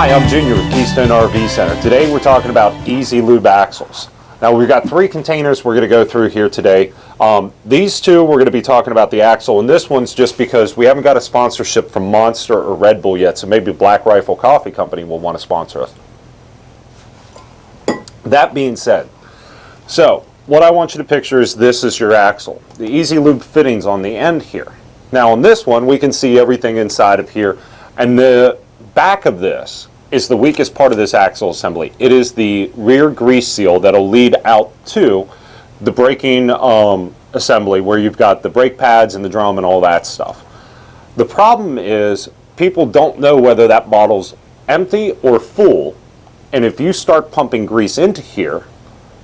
Hi, I'm Junior with Keystone RV Center. Today we're talking about Easy Lube axles. Now we've got 3 containers we're going to go through here today. These 2 we're going to be talking about the axle, and this one's just because we haven't got a sponsorship from Monster or Red Bull yet, so maybe Black Rifle Coffee Company will want to sponsor us. That being said, so what I want you to picture is this is your axle. The Easy Lube fittings on the end here. Now on this one we can see everything inside of here, and the back of this is the weakest part of this axle assembly. It is the rear grease seal that'll lead out to the braking assembly where you've got the brake pads and the drum and all that stuff. The problem is people don't know whether that bottle's empty or full, and if you start pumping grease into here,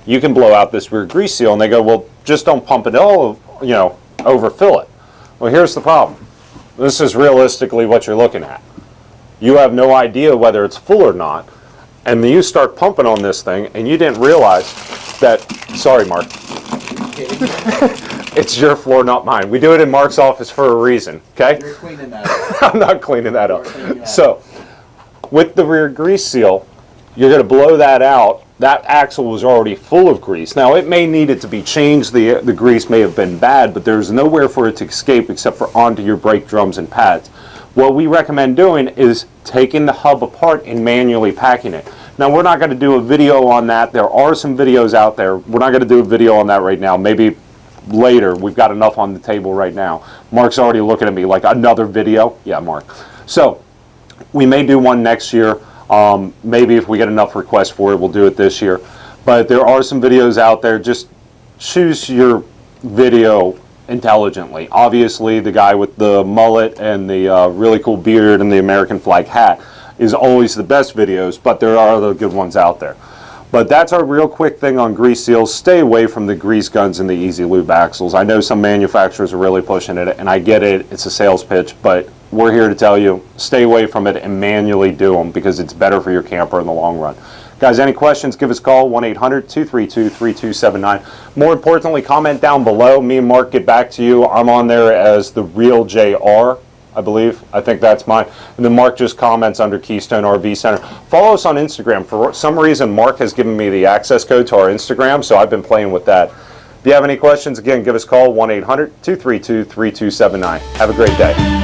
you can blow out this rear grease seal, and they go, well, just don't pump it all, overfill it. Well, here's the problem. This is realistically what you're looking at. You have no idea whether it's full or not, and then you start pumping on this thing, and you didn't realize that, sorry Mark, it's your floor, not mine. We do it in Mark's office for a reason, okay? You're cleaning that up. I'm not cleaning that up. So, with the rear grease seal, you're going to blow that out. That axle was already full of grease. Now, it may need it to be changed. The grease may have been bad, but there's nowhere for it to escape except for onto your brake drums and pads. What we recommend doing is taking the hub apart and manually packing it. Now, we're not going to do a video on that. There are some videos out there. We're not going to do a video on that right now. Maybe later. We've got enough on the table right now. Mark's already looking at me like, another video? Yeah, Mark. So, we may do one next year. Maybe if we get enough requests for it, we'll do it this year. But there are some videos out there. Just choose your video intelligently. Obviously, the guy with the mullet and the really cool beard and the American flag hat is always the best videos, but there are other good ones out there. But that's our real quick thing on grease seals. Stay away from the grease guns and the Easy Lube axles. I know some manufacturers are really pushing it, and I get it. It's a sales pitch, but we're here to tell you, stay away from it and manually do them because it's better for your camper in the long run. Guys, any questions, give us a call, 1-800-232-3279. More importantly, comment down below. Me and Mark get back to you. I'm on there as the real JR, I believe. I think that's mine. And then Mark just comments under Keystone RV Center. Follow us on Instagram. For some reason, Mark has given me the access code to our Instagram, so I've been playing with that. If you have any questions, again, give us a call, 1-800-232-3279. Have a great day.